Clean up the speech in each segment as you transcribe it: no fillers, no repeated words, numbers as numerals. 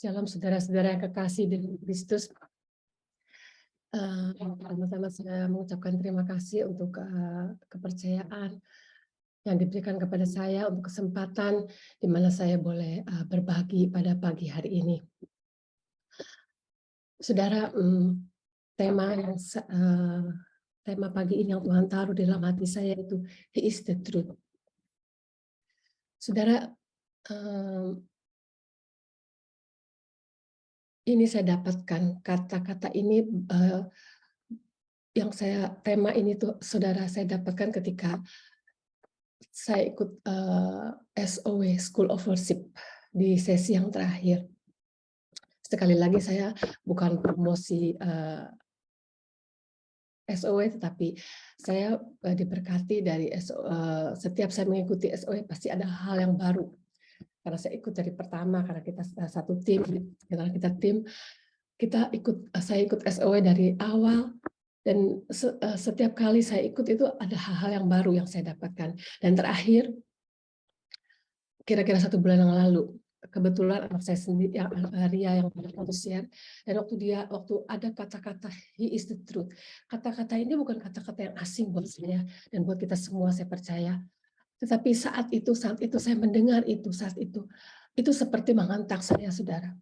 Shalom saudara-saudara yang kekasih di Kristus. Pertama-tama saya mengucapkan terima kasih untuk kepercayaan yang diberikan kepada saya, untuk kesempatan di mana saya boleh berbagi pada pagi hari ini. Saudara, tema pagi ini yang Tuhan taruh di dalam hati saya itu He is the truth. Saudara, ini saya dapatkan kata-kata ini tema ini tuh saudara saya dapatkan ketika saya ikut SOW School of Worship di sesi yang terakhir. Sekali lagi saya bukan promosi SOW, tetapi saya diberkati dari setiap saya mengikuti SOW pasti ada hal yang baru. Karena saya ikut dari pertama, karena kita satu tim, saya ikut SOW dari awal, dan setiap kali saya ikut itu ada hal-hal yang baru yang saya dapatkan. Dan terakhir, kira-kira 1 bulan yang lalu, kebetulan anak saya sendiri, Ria yang share, dan waktu ada kata-kata He is the truth. Kata-kata ini bukan kata-kata yang asing buat saya dan buat kita semua, saya percaya. Tetapi saat itu saya mendengar itu, itu seperti menghantam saya, saudara.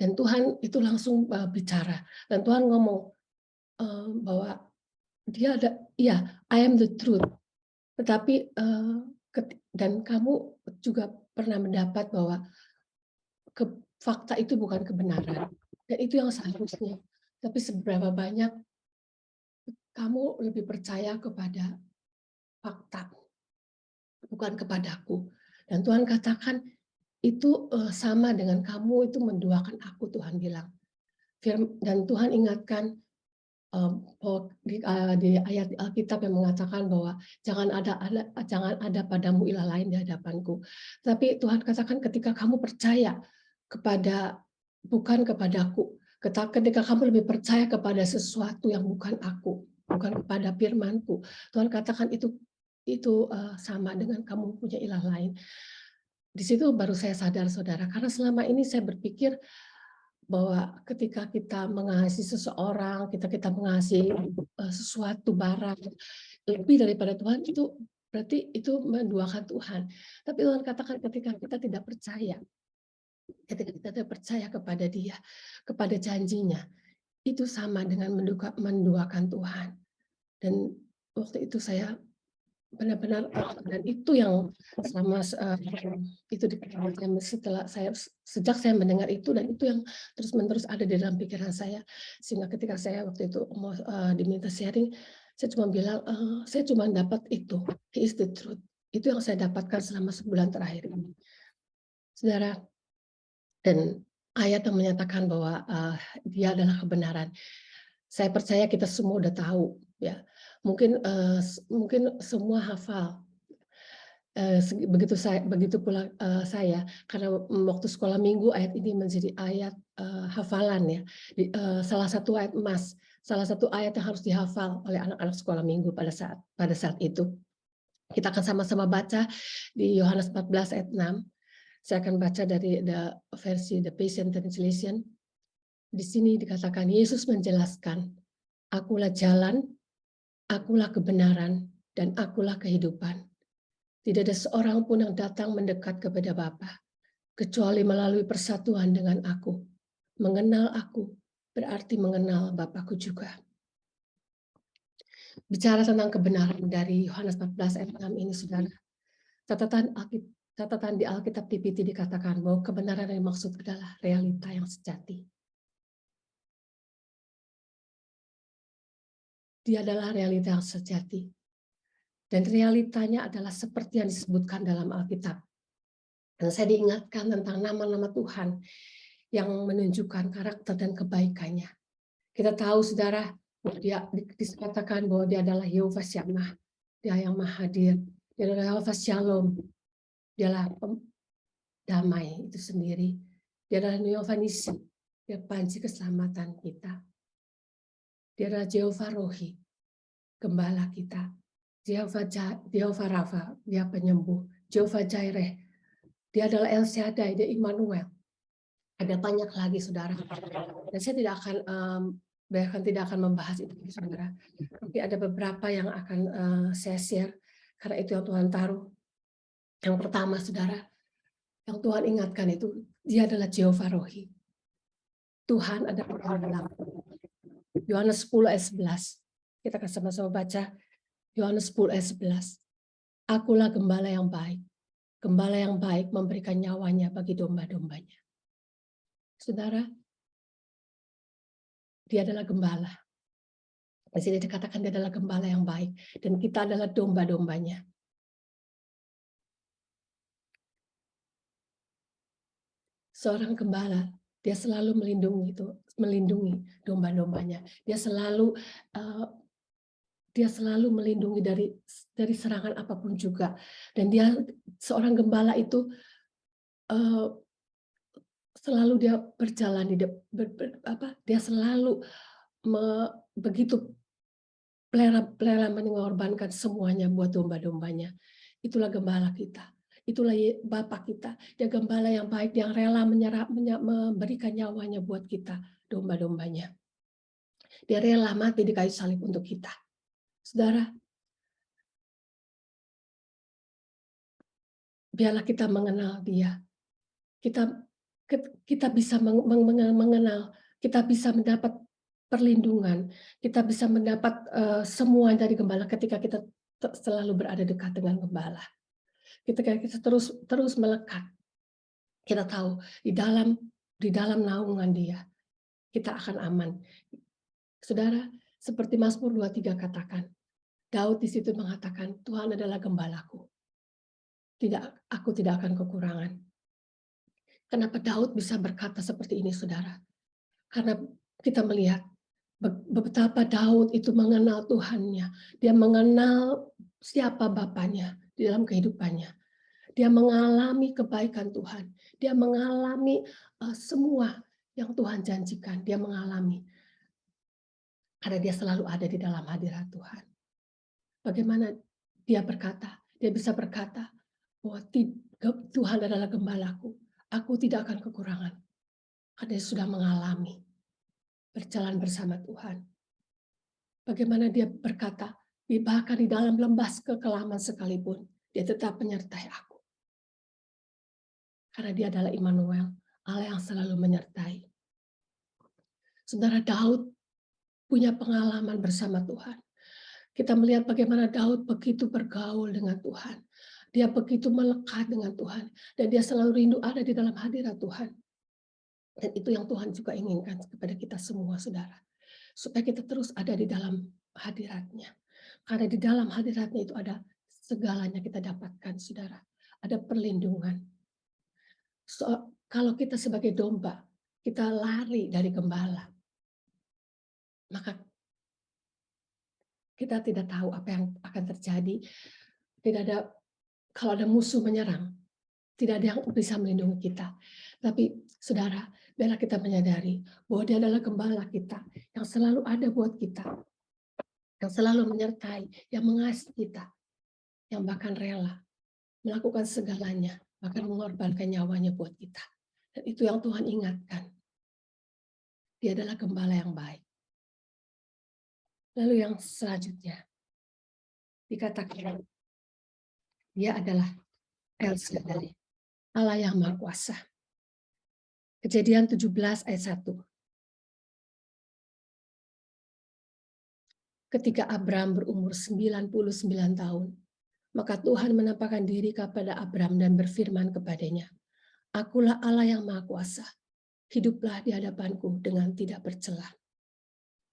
Dan Tuhan itu langsung bicara, dan Tuhan ngomong bahwa dia ada, ya, I am the truth. Tetapi dan kamu juga pernah mendapat bahwa fakta itu bukan kebenaran, dan itu yang seharusnya. Tapi seberapa banyak kamu lebih percaya kepada fakta, bukan kepadaku. Dan Tuhan katakan itu sama dengan kamu itu menduakan aku, Tuhan bilang. Dan Tuhan ingatkan di ayat Alkitab yang mengatakan bahwa jangan ada padamu ilah lain di hadapanku. Tapi Tuhan katakan ketika kamu percaya bukan kepadaku, ketika kamu lebih percaya kepada sesuatu yang bukan aku, bukan kepada firman-Ku, Tuhan katakan itu sama dengan kamu punya ilah lain. Di situ baru saya sadar, saudara, karena selama ini saya berpikir bahwa ketika kita mengasihi seseorang, kita mengasihi sesuatu barang lebih daripada Tuhan, itu berarti itu menduakan Tuhan. Tapi Tuhan katakan ketika kita tidak percaya, ketika kita tidak percaya kepada Dia, kepada janjinya, itu sama dengan menduakan Tuhan. Dan waktu itu saya benar-benar, dan itu yang selama itu sejak saya mendengar itu, dan itu yang terus-menerus ada di dalam pikiran saya, sehingga ketika saya waktu itu diminta sharing, saya cuma bilang saya cuma dapat itu, He is the truth. Itu yang saya dapatkan selama sebulan terakhir ini, saudara. Dan ayat yang menyatakan bahwa Dia adalah kebenaran. Saya percaya kita semua udah tahu, ya. Mungkin semua hafal. Begitu pula saya, karena waktu sekolah minggu ayat ini menjadi ayat hafalan, ya. Salah satu ayat emas, salah satu ayat yang harus dihafal oleh anak-anak sekolah minggu pada saat itu. Kita akan sama-sama baca di Yohanes 14 ayat 6. Saya akan baca dari versi The Passion Translation. Di sini dikatakan, Yesus menjelaskan, akulah jalan, akulah kebenaran, dan akulah kehidupan. Tidak ada seorang pun yang datang mendekat kepada Bapa, kecuali melalui persatuan dengan aku. Mengenal aku berarti mengenal Bapakku juga. Bicara tentang kebenaran dari Yohanes 14 ayat 6 ini, saudara. Catatan di Alkitab TPT dikatakan bahwa kebenaran yang dimaksud adalah realita yang sejati. Dia adalah realita yang sejati. Dan realitanya adalah seperti yang disebutkan dalam Alkitab. Dan saya diingatkan tentang nama-nama Tuhan yang menunjukkan karakter dan kebaikannya. Kita tahu, saudara, dia dikatakan bahwa dia adalah Yehova Shammah, dia yang maha hadir, dia adalah Yehova Shalom, dia adalah damai itu sendiri, dia adalah Yehova Nisi, dia panci keselamatan kita. Dia adalah Jehovah Rohi, gembala kita. Jehovah Rafa, dia penyembuh. Jehovah Jireh, dia adalah El Shaddai, dia Immanuel. Ada banyak lagi, saudara. Dan saya tidak akan membahas itu, saudara. Tapi ada beberapa yang akan saya share, karena itu yang Tuhan taruh. Yang pertama, saudara, yang Tuhan ingatkan itu, Dia adalah Jehovah Rohi. Tuhan adalah Allah. Yohanes 10 ayat 11. Kita akan sama-sama baca Yohanes 10 ayat 11. Akulah gembala yang baik. Gembala yang baik memberikan nyawanya bagi domba-dombanya. Saudara, Dia adalah gembala. Di sini dikatakan Dia adalah gembala yang baik, dan kita adalah domba-dombanya. Seorang gembala, dia selalu melindungi domba-dombanya. Dia selalu melindungi dari serangan apapun juga. Dan seorang gembala itu selalu dia berjalan dia selalu begitu rela mengorbankan semuanya buat domba-dombanya. Itulah gembala kita. Itulah Bapa kita. Dia gembala yang baik, yang rela memberikan nyawanya buat kita, domba-dombanya. Dia rela mati di kayu salib untuk kita. Saudara, biarlah kita mengenal Dia. Kita bisa mengenal, kita bisa mendapat perlindungan, kita bisa mendapat semua dari gembala ketika kita selalu berada dekat dengan gembala. Ketika kita terus melekat, kita tahu di dalam naungan Dia kita akan aman. Saudara, seperti Mazmur 23 katakan, Daud di situ mengatakan, Tuhan adalah gembalaku. Aku tidak akan kekurangan. Kenapa Daud bisa berkata seperti ini, saudara? Karena kita melihat betapa Daud itu mengenal Tuhannya. Dia mengenal siapa Bapaknya di dalam kehidupannya. Dia mengalami kebaikan Tuhan. Dia mengalami semua yang Tuhan janjikan. Dia mengalami. Karena dia selalu ada di dalam hadirat Tuhan. Bagaimana dia berkata? Dia bisa berkata bahwa Tuhan adalah gembalaku. Aku tidak akan kekurangan. Karena dia sudah mengalami berjalan bersama Tuhan. Bagaimana dia berkata, bahkan di dalam lembah kekelaman sekalipun, dia tetap menyertai aku. Karena dia adalah Immanuel, Allah yang selalu menyertai. Saudara, Daud punya pengalaman bersama Tuhan. Kita melihat bagaimana Daud begitu bergaul dengan Tuhan. Dia begitu melekat dengan Tuhan. Dan dia selalu rindu ada di dalam hadirat Tuhan. Dan itu yang Tuhan juga inginkan kepada kita semua, saudara. Supaya kita terus ada di dalam hadiratnya. Karena di dalam hadiratnya itu ada segalanya kita dapatkan, saudara. Ada perlindungan. Kalau kita sebagai domba, kita lari dari gembala, maka kita tidak tahu apa yang akan terjadi. Kalau ada musuh menyerang, tidak ada yang bisa melindungi kita. Tapi saudara, biarlah kita menyadari bahwa Dia adalah gembala kita, yang selalu ada buat kita, yang selalu menyertai, yang mengasihi kita, yang bahkan rela melakukan segalanya, bahkan mengorbankan nyawanya buat kita. Dan itu yang Tuhan ingatkan. Dia adalah gembala yang baik. Lalu yang selanjutnya, dikatakan Dia adalah El Shaddai, Allah yang Maha Kuasa. Kejadian 17 ayat 1. Ketika Abram berumur 99 tahun, maka Tuhan menampakkan diri kepada Abram dan berfirman kepadanya, Akulah Allah yang Maha Kuasa, hiduplah di hadapanku dengan tidak bercela.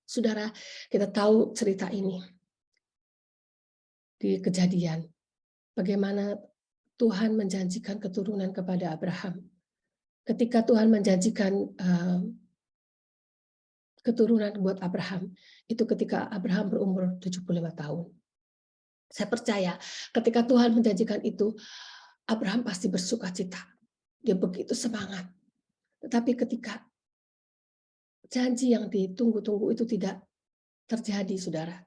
Saudara, kita tahu cerita ini di Kejadian. Bagaimana Tuhan menjanjikan keturunan kepada Abraham. Ketika Tuhan menjanjikan keturunan buat Abraham, itu ketika Abraham berumur 75 tahun. Saya percaya ketika Tuhan menjanjikan itu, Abraham pasti bersuka cita. Dia begitu semangat. Tetapi ketika janji yang ditunggu-tunggu itu tidak terjadi, saudara.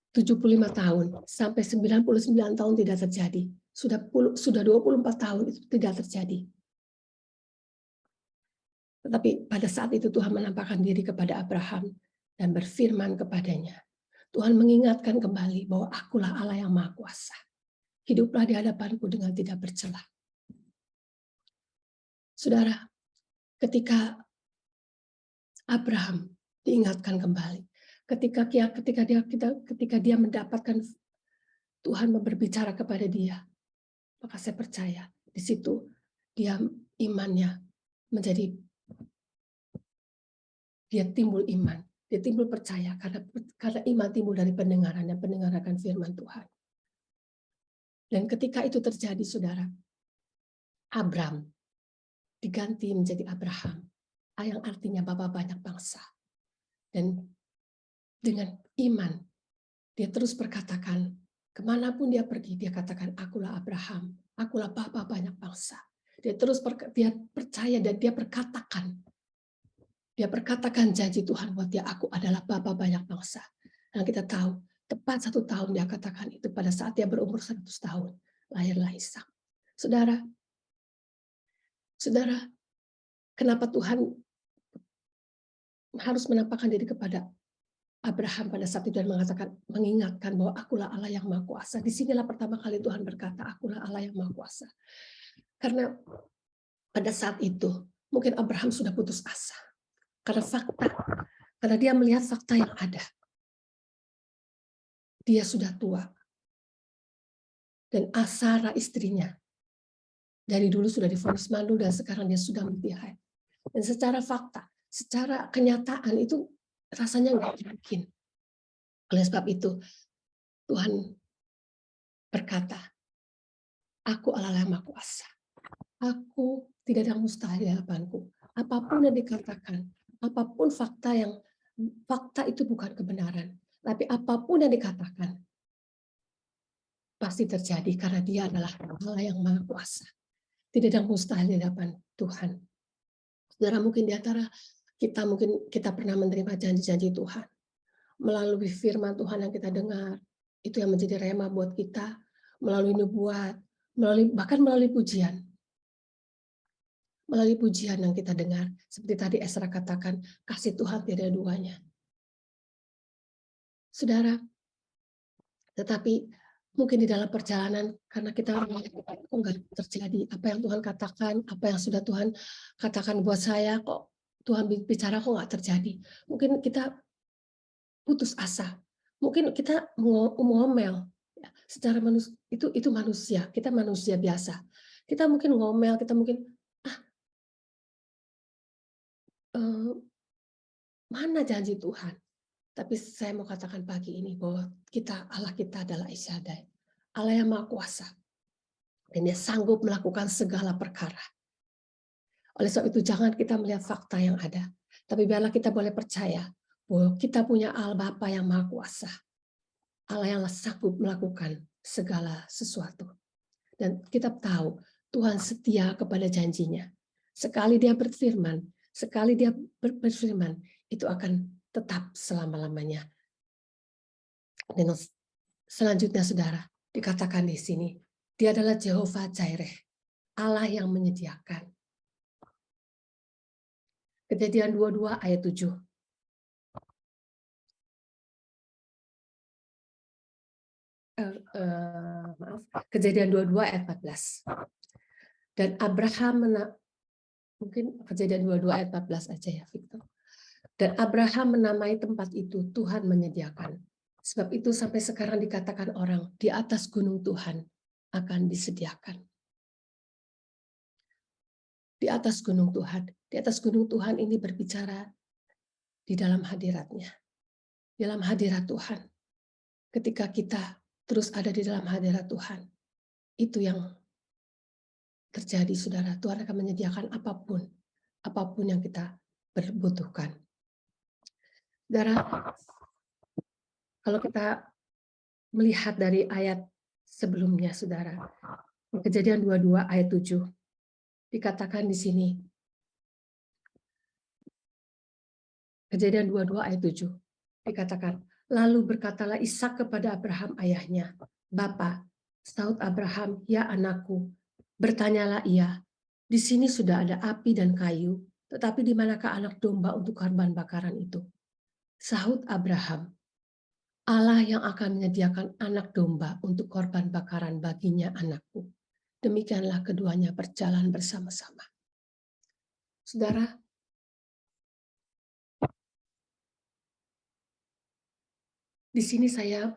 75 tahun sampai 99 tahun tidak terjadi. Sudah 24 tahun itu tidak terjadi. Tetapi pada saat itu Tuhan menampakkan diri kepada Abraham dan berfirman kepadanya. Tuhan mengingatkan kembali bahwa akulah Allah yang Maha Kuasa. Hiduplah di hadapanku dengan tidak bercela. Saudara, ketika Abraham diingatkan kembali, ketika dia mendapatkan Tuhan berbicara kepada dia, maka saya percaya di situ dia imannya menjadi, dia timbul iman, dia timbul percaya karena iman timbul dari pendengaran dan pendengaran firman Tuhan. Dan ketika itu terjadi, saudara, Abram diganti menjadi Abraham, yang artinya Bapa banyak bangsa. Dan dengan iman, dia terus berkatakan, kemanapun dia pergi, dia katakan, akulah Abraham, akulah Bapa banyak bangsa. Dia terus dia percaya dan dia perkatakan janji Tuhan buat dia, aku adalah Bapa banyak bangsa. Dan kita tahu, tepat 1 tahun dia katakan itu pada saat dia berumur 100 tahun, lahirlah Ishak. Saudara, kenapa Tuhan harus menampakkan diri kepada Abraham pada saat itu dan mengingatkan bahwa akulah Allah yang Maha Kuasa. Disinilah pertama kali Tuhan berkata, akulah Allah yang Maha Kuasa. Karena pada saat itu, mungkin Abraham sudah putus asa. Karena dia melihat fakta yang ada. Dia sudah tua. Dan Sarah istrinya, dari dulu sudah divonis malu dan sekarang dia sudah mati haid. Dan secara fakta, secara kenyataan itu rasanya nggak mungkin. Oleh sebab itu, Tuhan berkata, aku Allah yang Maha Kuasa. Aku tidak ada mustahil di hadapanku. Apapun yang dikatakan, apapun fakta itu bukan kebenaran. Tapi apapun yang dikatakan, pasti terjadi karena dia adalah Allah yang Maha Kuasa. Tidak ada mustahil di hadapan Tuhan. Saudara, mungkin di antara kita pernah menerima janji-janji Tuhan. Melalui firman Tuhan yang kita dengar, itu yang menjadi rema buat kita, melalui nubuat, bahkan melalui pujian. Melalui pujian yang kita dengar, seperti tadi Esra katakan, kasih Tuhan tidak ada duanya. Saudara, tetapi mungkin di dalam perjalanan, karena kita kok nggak terjadi apa yang Tuhan katakan, apa yang sudah Tuhan katakan buat saya, kok Tuhan bicara kok nggak terjadi. Mungkin kita putus asa, mungkin kita ngomel. Secara manusia itu manusia, kita manusia biasa. Kita mungkin ngomel, kita mungkin mana janji Tuhan? Tapi saya mau katakan pagi ini bahwa Allah kita adalah Isyadai, Allah yang Maha Kuasa. Dan dia sanggup melakukan segala perkara. Oleh sebab itu jangan kita melihat fakta yang ada. Tapi biarlah kita boleh percaya bahwa kita punya Allah Bapa yang Maha Kuasa. Allah yang sanggup melakukan segala sesuatu. Dan kita tahu Tuhan setia kepada janjinya. Sekali dia berfirman, itu akan tetap selama-lamanya. Dan selanjutnya saudara, dikatakan di sini, dia adalah Jehovah Jireh, Allah yang menyediakan. Kejadian 22 ayat 7. Kejadian 22 ayat 14. Dan Abraham mungkin Kejadian 22 ayat 14 aja ya, Victor. Dan Abraham menamai tempat itu Tuhan menyediakan. Sebab itu sampai sekarang dikatakan orang, di atas gunung Tuhan akan disediakan. Di atas gunung Tuhan. Di atas gunung Tuhan ini berbicara di dalam hadiratnya. Dalam hadirat Tuhan. Ketika kita terus ada di dalam hadirat Tuhan, itu yang terjadi, saudara. Tuhan akan menyediakan apapun yang kita butuhkan. Saudara, kalau kita melihat dari ayat sebelumnya, saudara, Kejadian 22 ayat 7, dikatakan di sini, Kejadian 22 ayat 7, dikatakan, lalu berkatalah Ishak kepada Abraham ayahnya, Bapa, sahut Abraham, ya anakku, bertanyalah ia, di sini sudah ada api dan kayu, Tetapi di manakah anak domba untuk korban bakaran itu? Sahut Abraham, Allah yang akan menyediakan anak domba untuk korban bakaran baginya anakku. Demikianlah keduanya berjalan bersama-sama. Saudara, di sini saya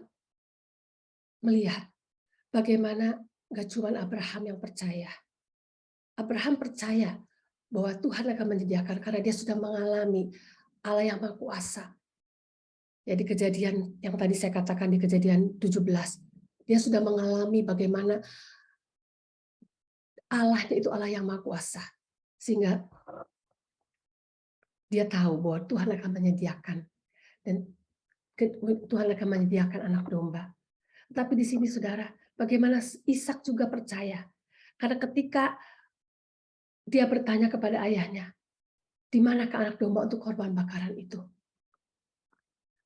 melihat bagaimana gak cuma Abraham yang percaya. Abraham percaya bahwa Tuhan akan menyediakan karena dia sudah mengalami Allah yang Maha Kuasa. Ya, di kejadian yang tadi saya katakan di kejadian 17, dia sudah mengalami bagaimana Allah itu Allah yang Maha Kuasa. Sehingga dia tahu bahwa Tuhan akan menyediakan. Dan Tuhan akan menyediakan anak domba. Tapi di sini saudara, bagaimana Ishak juga percaya. Karena ketika dia bertanya kepada ayahnya, di manakah anak domba untuk korban bakaran itu?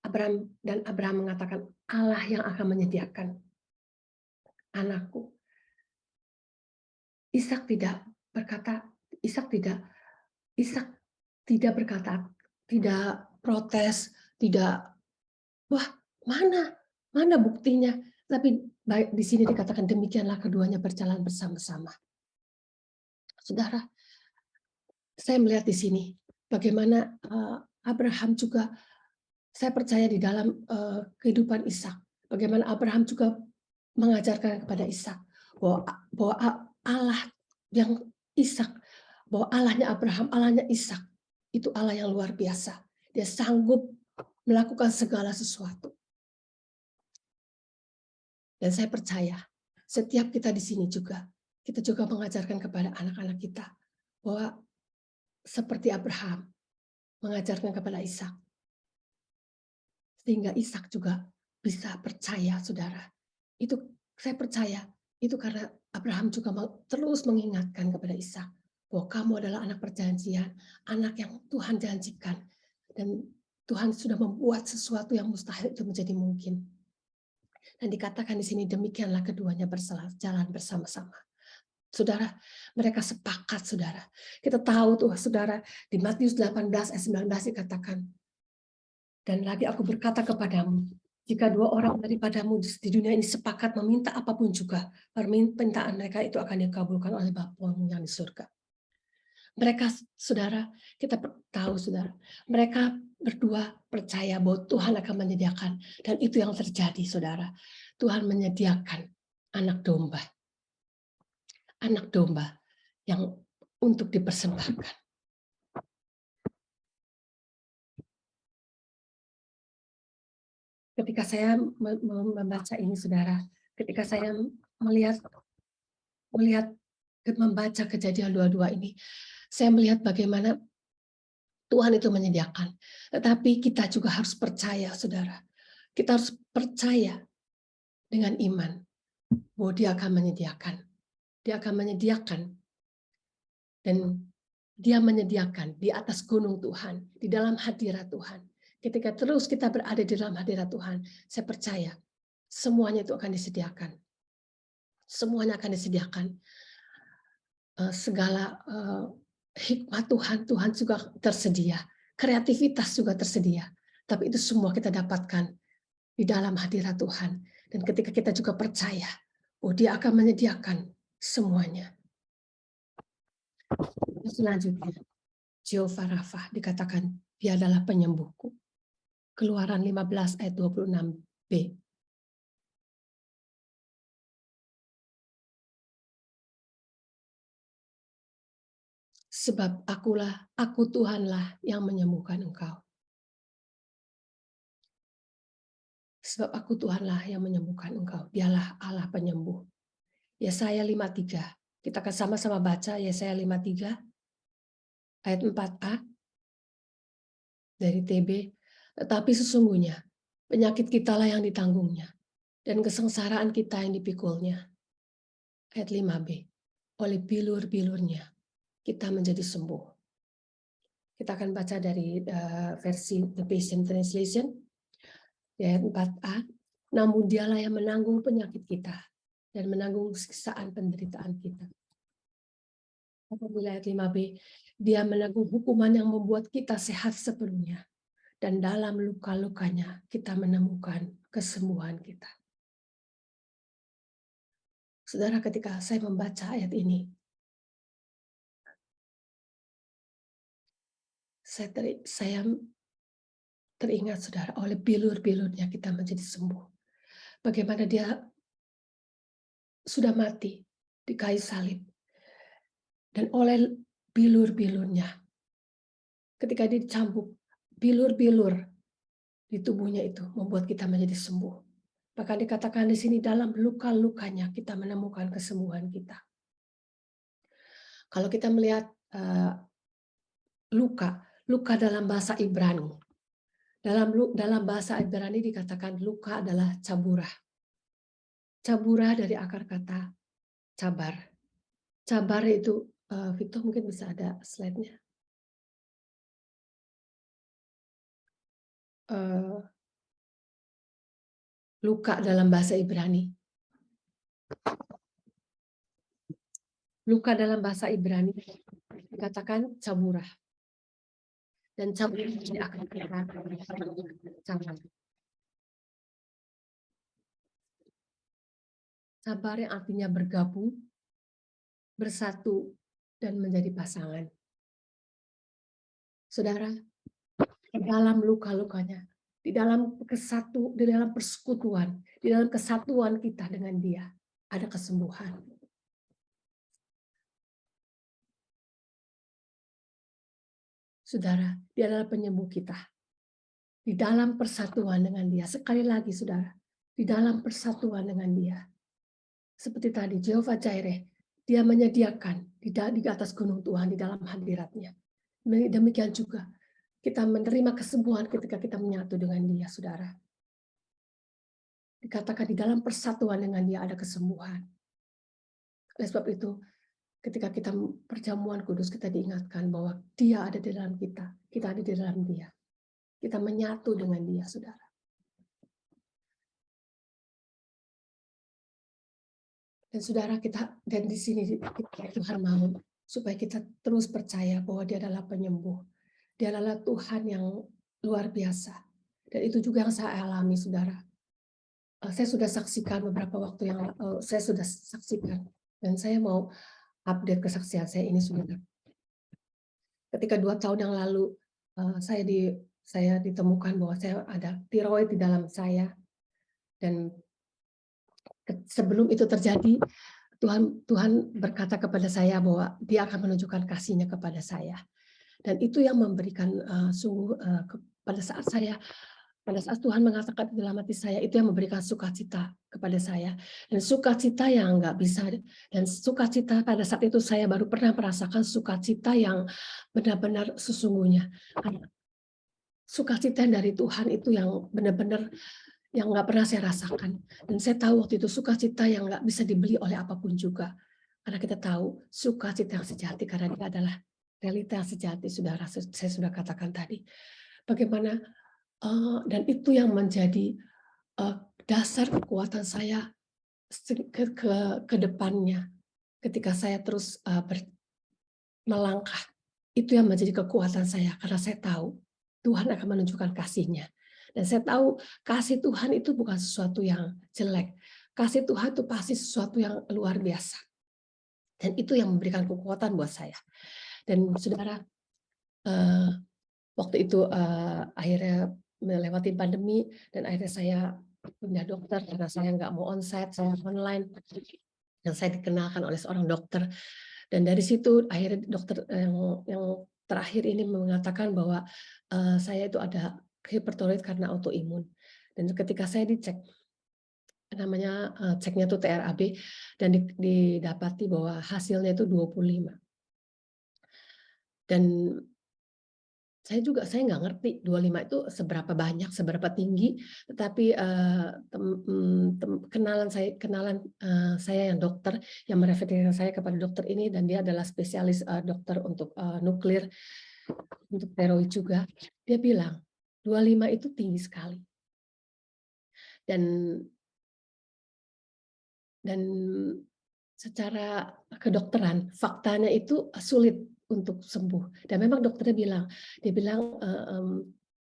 Abraham mengatakan, Allah yang akan menyediakan anakku. Ishak tidak berkata, Ishak tidak berkata, tidak protes, tidak, wah mana buktinya? Tapi baik di sini dikatakan demikianlah keduanya berjalan bersama-sama. Saudara, saya melihat di sini bagaimana Abraham juga, saya percaya di dalam kehidupan Ishak, bagaimana Abraham juga mengajarkan kepada Ishak bahwa Allah yang Ishak, bahwa Allahnya Abraham, Allahnya Ishak itu Allah yang luar biasa. Dia sanggup melakukan segala sesuatu. Dan saya percaya setiap kita di sini juga, kita juga mengajarkan kepada anak-anak kita bahwa seperti Abraham mengajarkan kepada Ishak, sehingga Ishak juga bisa percaya, saudara. Itu saya percaya, itu karena Abraham juga terus mengingatkan kepada Ishak bahwa kamu adalah anak perjanjian, anak yang Tuhan janjikan, dan Tuhan sudah membuat sesuatu yang mustahil itu menjadi mungkin. Dan dikatakan di sini demikianlah keduanya berjalan bersama-sama. Saudara, mereka sepakat, saudara. Kita tahu tuh, saudara, di Matius 18 ayat 19 dikatakan, dan lagi aku berkata kepadamu, jika dua orang daripadamu di dunia ini sepakat meminta apapun juga, permintaan mereka itu akan dikabulkan oleh Bapamu yang di surga. Mereka, saudara, kita tahu, saudara, mereka berdua percaya bahwa Tuhan akan menyediakan, dan itu yang terjadi, saudara. Tuhan menyediakan anak domba yang untuk dipersembahkan. Ketika saya membaca ini, saudara, ketika saya membaca kejadian 22 ini, saya melihat bagaimana Tuhan itu menyediakan. Tetapi kita juga harus percaya, saudara. Kita harus percaya dengan iman bahwa Dia akan menyediakan. Dia akan menyediakan. Dan Dia menyediakan di atas gunung Tuhan, di dalam hadirat Tuhan. Ketika terus kita berada di dalam hadirat Tuhan, saya percaya semuanya itu akan disediakan. Semuanya akan disediakan. Segala hikmat Tuhan juga tersedia. Kreativitas juga tersedia. Tapi itu semua kita dapatkan di dalam hadirat Tuhan. Dan ketika kita juga percaya bahwa Dia akan menyediakan semuanya. Selanjutnya, Jehovah Rafa dikatakan Dia adalah penyembuhku. Keluaran 15 ayat 26b. Sebab aku Tuhanlah yang menyembuhkan engkau. Sebab aku Tuhanlah yang menyembuhkan engkau. Dialah Allah penyembuh. Yesaya 53. Kita akan sama-sama baca Yesaya 53 ayat 4a dari TB. Tetapi sesungguhnya penyakit kitalah yang ditanggungnya dan kesengsaraan kita yang dipikulnya. Ayat 5b. Oleh bilur-bilurnya kita menjadi sembuh. Kita akan baca dari versi The Passion Translation. Ayat 4a. Namun Dialah yang menanggung penyakit kita dan menanggung siksaan penderitaan kita. Apabila ayat 5b, dia menanggung hukuman yang membuat kita sehat sepenuhnya. Dan dalam luka-lukanya kita menemukan kesembuhan kita. Saudara, ketika saya membaca ayat ini, saya teringat, saudara, oleh bilur-bilurnya kita menjadi sembuh. Bagaimana dia sudah mati di kayu salib. Dan oleh bilur-bilurnya, ketika dicambuk, bilur-bilur di tubuhnya itu membuat kita menjadi sembuh. Bahkan dikatakan di sini, dalam luka-lukanya kita menemukan kesembuhan kita. Kalau kita melihat luka dalam bahasa Ibrani. Dalam bahasa Ibrani dikatakan luka adalah caburah. Caburah dari akar kata cabar. Cabar itu, Victor mungkin bisa ada slide-nya. Luka dalam bahasa Ibrani. Luka dalam bahasa Ibrani dikatakan caburah. Dan caburah dari akar kata cabar. Cabar yang artinya bergabung, bersatu, dan menjadi pasangan. Saudara, di dalam luka-lukanya, di dalam persekutuan, di dalam kesatuan kita dengan Dia, ada kesembuhan. Saudara, Dia adalah penyembuh kita. Di dalam persatuan dengan Dia, sekali lagi saudara, di dalam persatuan dengan Dia. Seperti tadi, Jehovah Jireh, Dia menyediakan di atas gunung Tuhan, di dalam hadirat-Nya. Demikian juga, kita menerima kesembuhan ketika kita menyatu dengan Dia, saudara. Dikatakan di dalam persatuan dengan Dia ada kesembuhan. Oleh sebab itu, ketika kita perjamuan kudus, kita diingatkan bahwa Dia ada di dalam kita ada di dalam Dia. Kita menyatu dengan Dia, saudara. Dan saudara, dan di sini Tuhan mau supaya kita terus percaya bahwa Dia adalah penyembuh. Dia adalah Tuhan yang luar biasa. Dan itu juga yang saya alami, saudara. Saya sudah saksikan beberapa waktu yang saya sudah saksikan. Dan saya mau update kesaksian saya ini, saudara. Ketika 2 tahun yang lalu saya ditemukan bahwa saya ada tiroid di dalam saya. Dan sebelum itu terjadi, Tuhan berkata kepada saya bahwa Dia akan menunjukkan kasih-Nya kepada saya. Dan itu yang memberikan pada saat Tuhan mengatakan dalam hati saya, itu yang memberikan sukacita kepada saya. Dan sukacita yang nggak bisa, dan sukacita pada saat itu saya baru pernah merasakan sukacita yang benar-benar sesungguhnya. Sukacita dari Tuhan itu yang benar-benar yang nggak pernah saya rasakan. Dan saya tahu waktu itu sukacita yang nggak bisa dibeli oleh apapun juga. Karena kita tahu sukacita yang sejati, karena dia adalah realita yang sejati, saya sudah katakan tadi. Bagaimana, dan itu yang menjadi dasar kekuatan saya ke depannya. Ketika saya terus melangkah, itu yang menjadi kekuatan saya. Karena saya tahu Tuhan akan menunjukkan kasih-Nya. Dan saya tahu kasih Tuhan itu bukan sesuatu yang jelek. Kasih Tuhan itu pasti sesuatu yang luar biasa. Dan itu yang memberikan kekuatan buat saya. Dan saudara, waktu itu akhirnya melewati pandemi, dan akhirnya saya pindah dokter karena saya nggak mau onsite, saya online. Dan saya dikenalkan oleh seorang dokter. Dan dari situ akhirnya dokter yang terakhir ini mengatakan bahwa saya itu ada hipertiroid karena autoimun. Dan ketika saya dicek, namanya ceknya itu TRAB, dan didapati bahwa hasilnya itu 25. Dan saya nggak ngerti 25 itu seberapa banyak, seberapa tinggi, tetapi kenalan saya yang dokter yang mereferensikan saya kepada dokter ini, dan dia adalah spesialis dokter untuk nuklir, untuk tiroid juga. Dia bilang 25 itu tinggi sekali. Dan secara kedokteran, faktanya itu sulit untuk sembuh. Dan memang dokternya bilang, dia bilang,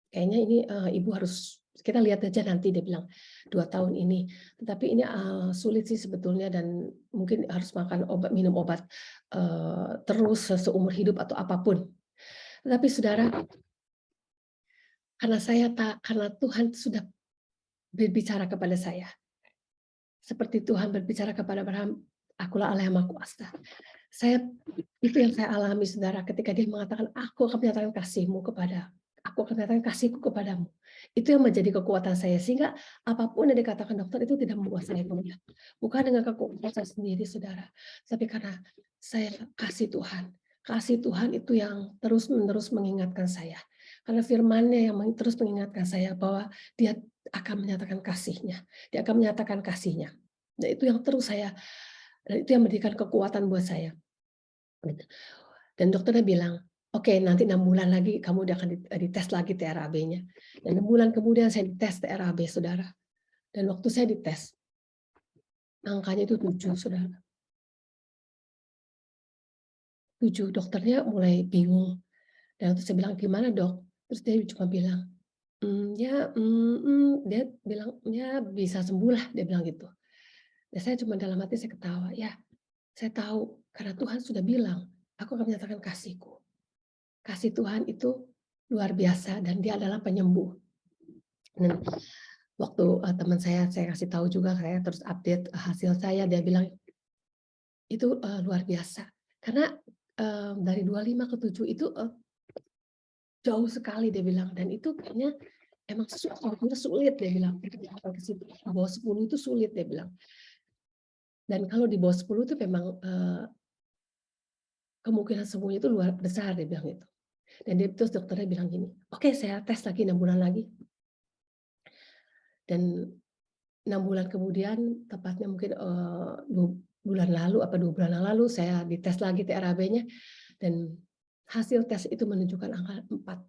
"Kayaknya ini, Ibu harus kita lihat aja nanti," dia bilang, 2 tahun ini. Tetapi ini, sulit sih sebetulnya dan mungkin harus makan obat minum obat, terus seumur hidup atau apapun. Tetapi saudara, karena Tuhan sudah berbicara kepada saya, seperti Tuhan berbicara kepada Abraham, "Akulah Allah yang Maha Kuasa." Saya itu yang saya alami saudara, ketika dia mengatakan, "Aku akan menyatakan kasihmu kepada aku akan menyatakan kasihku kepadamu." Itu yang menjadi kekuatan saya, sehingga apapun yang dikatakan dokter itu tidak membuat saya goyah. Bukan dengan kekuatan saya sendiri saudara, tapi karena saya kasih Tuhan. Kasih Tuhan itu yang terus-menerus mengingatkan saya. Karena firman-Nya yang terus mengingatkan saya bahwa Dia akan menyatakan kasih-Nya, Dia akan menyatakan kasih-Nya. Dan itu yang terus saya dan itu yang memberikan kekuatan buat saya. Gitu. Dan dokternya bilang, "Oke, nanti 6 bulan lagi kamu udah akan dites lagi TRAB-nya." Dan 6 bulan kemudian saya dites TRAB, saudara. Dan waktu saya dites, angkanya itu 7, saudara. 7, dokternya mulai bingung. Dan waktu saya bilang, "Gimana dok?" Terus dia cuma bilang, ya, dia bilang, "Ya bisa sembuh lah," dia bilang gitu. Dan saya cuma dalam hati saya ketawa, ya saya tahu karena Tuhan sudah bilang, "Aku akan menyatakan kasih-Ku." Kasih Tuhan itu luar biasa dan Dia adalah penyembuh. Dan waktu, teman saya kasih tahu juga, saya terus update hasil saya, dia bilang, "Itu, luar biasa." Karena, dari 25 ke 7 itu, jauh sekali dia bilang, dan itu kayaknya emang sulit dia bilang, untuk sampai ke situ, di bawah 10 itu sulit dia bilang. Dan kalau di bawah 10 itu memang, kemungkinan sembuhnya itu luar besar dia bilang gitu. Dan dia terus dokternya bilang gini, "Oke saya tes lagi 6 bulan lagi." Dan 6 bulan kemudian, tepatnya mungkin, 2 bulan lalu, apa 2 bulan yang lalu, saya dites lagi TRAB-nya, dan hasil tes itu menunjukkan angka 4.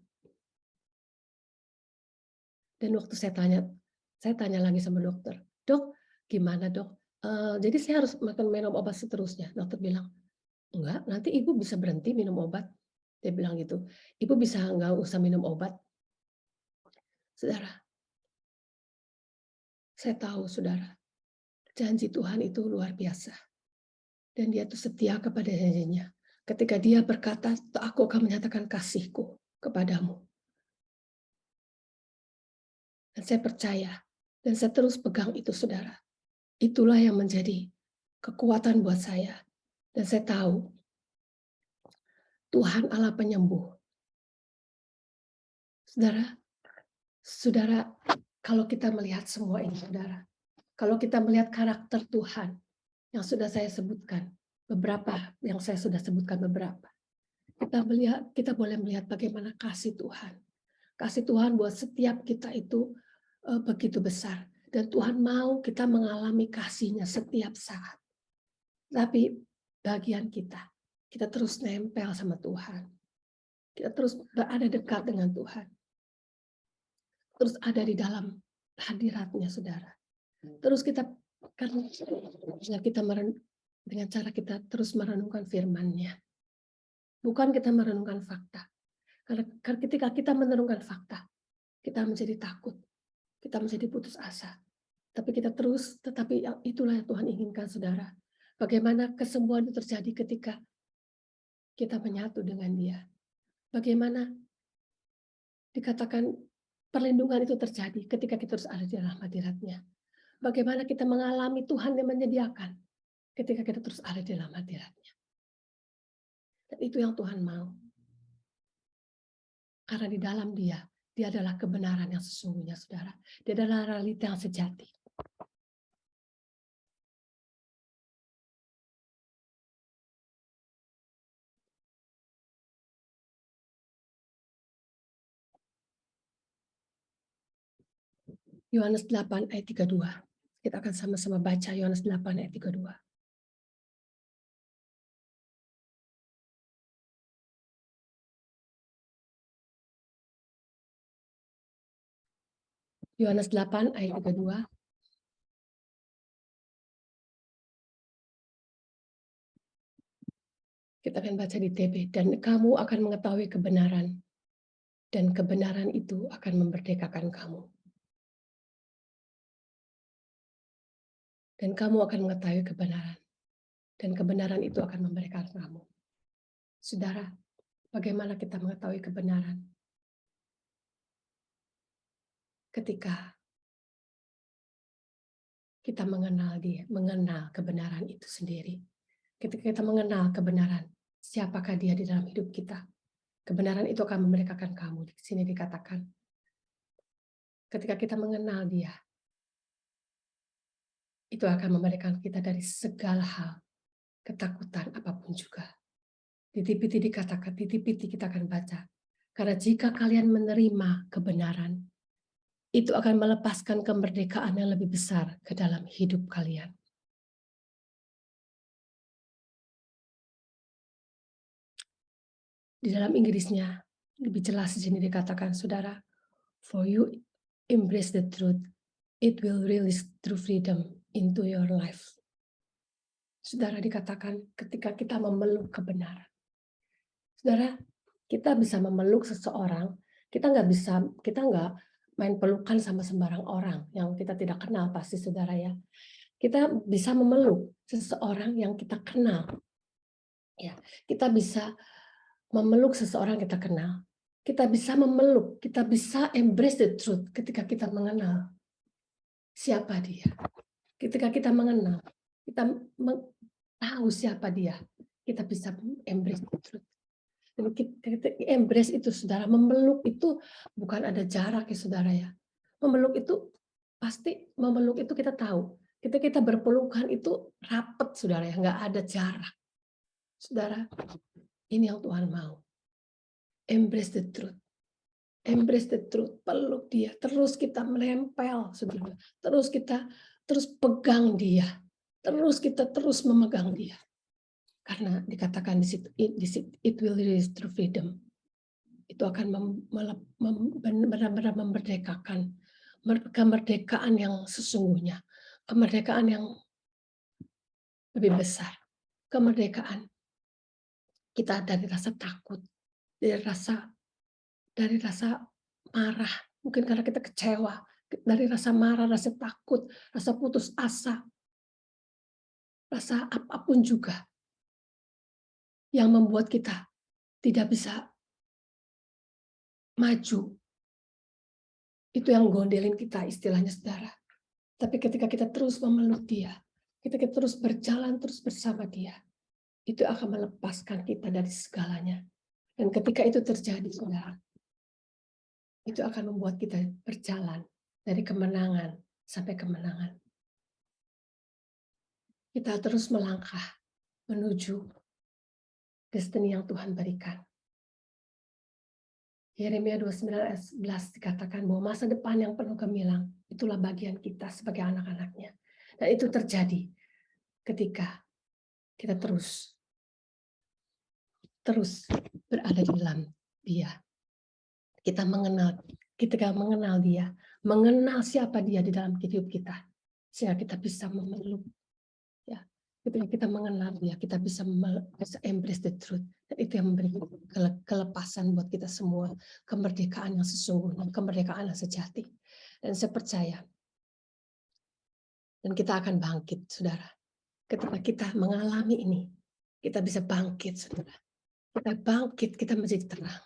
Dan waktu saya tanya lagi sama dokter, "Dok, gimana dok? Jadi saya harus makan minum obat seterusnya?" Dokter bilang, "Enggak, nanti ibu bisa berhenti minum obat." Dia bilang gitu, "Ibu bisa nggak usah minum obat." Saudara, saya tahu saudara, janji Tuhan itu luar biasa. Dan Dia itu setia kepada janjinya. Ketika Dia berkata, "Aku akan menyatakan kasih-Ku kepadamu." Dan saya percaya, dan saya terus pegang itu, saudara. Itulah yang menjadi kekuatan buat saya. Dan saya tahu, Tuhan Allah penyembuh. Saudara, saudara, kalau kita melihat semua ini, saudara, kalau kita melihat karakter Tuhan yang sudah saya sebutkan, yang saya sudah sebutkan beberapa, kita boleh melihat bagaimana kasih Tuhan. Kasih Tuhan buat setiap kita itu begitu besar. Dan Tuhan mau kita mengalami kasih-Nya setiap saat. Tapi bagian kita terus nempel sama Tuhan. Kita terus berada dekat dengan Tuhan. Terus ada di dalam hadirat-Nya, saudara. Terus dengan cara kita terus merenungkan firman-Nya. Bukan kita merenungkan fakta. Karena ketika kita merenungkan fakta, kita menjadi takut. Kita menjadi putus asa. Tetapi itulah yang Tuhan inginkan, saudara. Bagaimana kesembuhan itu terjadi ketika kita menyatu dengan Dia. Bagaimana dikatakan perlindungan itu terjadi ketika kita terus ada di dalam hadirat-Nya. Bagaimana kita mengalami Tuhan yang menyediakan ketika kita terus ada di dalam hadirat-Nya. Dan itu yang Tuhan mau. Karena di dalam Dia adalah kebenaran yang sesungguhnya, saudara. Dia adalah realita yang sejati. Yohanes 8 ayat 32. Kita akan sama-sama baca Yohanes 8 ayat 32. Yohanes 8 ayat 32. Kita akan baca di TB, dan kamu akan mengetahui kebenaran, dan kebenaran itu akan memerdekakan kamu. Dan kamu akan mengetahui kebenaran, dan kebenaran itu akan memerdekakan kamu. Saudara, bagaimana kita mengetahui kebenaran? Ketika kita mengenal kebenaran itu sendiri. Ketika kita mengenal kebenaran, siapakah dia di dalam hidup kita? Kebenaran itu akan memerdekakan kamu. Di sini dikatakan, ketika kita mengenal dia, itu akan memerdekakan kita dari segala hal, ketakutan apapun juga. Titi-piti dikatakan, titi-piti kita akan baca. Karena jika kalian menerima kebenaran, itu akan melepaskan kemerdekaan yang lebih besar ke dalam hidup kalian. Di dalam Inggrisnya, lebih jelas di sini dikatakan, saudara, for you embrace the truth, it will release true freedom into your life. Saudara, dikatakan ketika kita memeluk kebenaran. Saudara, kita bisa memeluk seseorang, kita nggak main pelukan sama sembarang orang yang kita tidak kenal, pasti saudara ya. Kita bisa memeluk seseorang yang kita kenal. Ya, kita bisa memeluk seseorang kita kenal. Kita bisa memeluk, kita bisa embrace the truth ketika kita mengenal siapa dia. Ketika kita mengenal, kita tahu siapa dia, kita bisa embrace the truth. Dan embrace itu, saudara, memeluk itu bukan ada jarak ya, saudara ya. Memeluk itu pasti, memeluk itu kita tahu. Ketika kita berpelukan itu rapat, saudara ya, nggak ada jarak. Saudara, ini yang Tuhan mau. Embrace the truth. Embrace the truth, peluk dia, terus kita menempel, saudara. Terus kita pegang dia. Terus kita memegang dia. Karena dikatakan di situ, it will release true freedom. Itu akan benar-benar memerdekakan, kemerdekaan yang sesungguhnya, kemerdekaan yang lebih besar, kemerdekaan kita dari rasa takut, dari rasa marah, mungkin karena kita kecewa, dari rasa marah, rasa takut, rasa putus asa, rasa apapun juga yang membuat kita tidak bisa maju. Itu yang gondelin kita, istilahnya, saudara. Tapi ketika kita terus memeluk dia, kita terus berjalan terus bersama dia, itu akan melepaskan kita dari segalanya. Dan ketika itu terjadi, saudara, itu akan membuat kita berjalan dari kemenangan sampai kemenangan. Kita terus melangkah menuju destiny yang Tuhan berikan. Yeremia 29 ayat 11 dikatakan bahwa masa depan yang penuh gemilang, itulah bagian kita sebagai anak-anaknya. Dan itu terjadi ketika kita terus berada di dalam dia. Ketika mengenal dia, mengenal siapa dia di dalam hidup kita, sehingga kita bisa memeluk. Ya, ketika kita mengenal dia, kita bisa embrace the truth. Dan itu yang memberikan kelepasan buat kita semua, kemerdekaan yang sesungguhnya, kemerdekaan yang sejati. Dan saya percaya, dan kita akan bangkit, saudara. Ketika kita mengalami ini, kita bisa bangkit, saudara. Kita bangkit, kita menjadi terang.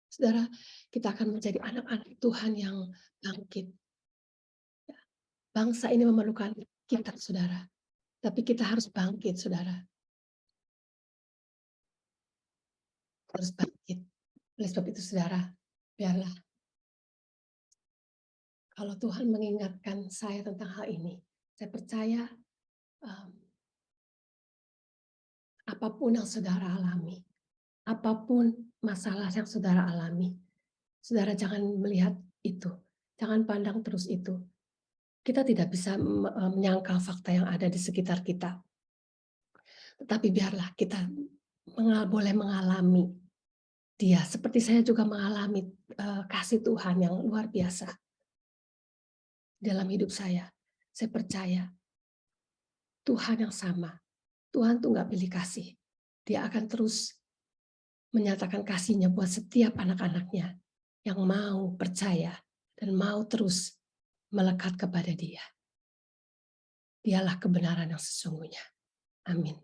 Saudara, kita akan menjadi anak-anak Tuhan yang bangkit. Bangsa ini memerlukan kita, saudara. Tapi kita harus bangkit, saudara. Harus bangkit. Oleh sebab itu, saudara, biarlah kalau Tuhan mengingatkan saya tentang hal ini, saya percaya apapun yang saudara alami, apapun masalah yang saudara alami, saudara jangan melihat itu, jangan pandang terus itu. Kita tidak bisa menyangkal fakta yang ada di sekitar kita. Tetapi biarlah kita boleh mengalami dia. Seperti saya juga mengalami kasih Tuhan yang luar biasa dalam hidup saya. Saya percaya Tuhan yang sama. Tuhan tuh nggak pilih kasih. Dia akan terus menyatakan kasih-Nya buat setiap anak-anak-Nya yang mau percaya dan mau terus melekat kepada Dia. Dialah kebenaran yang sesungguhnya. Amin.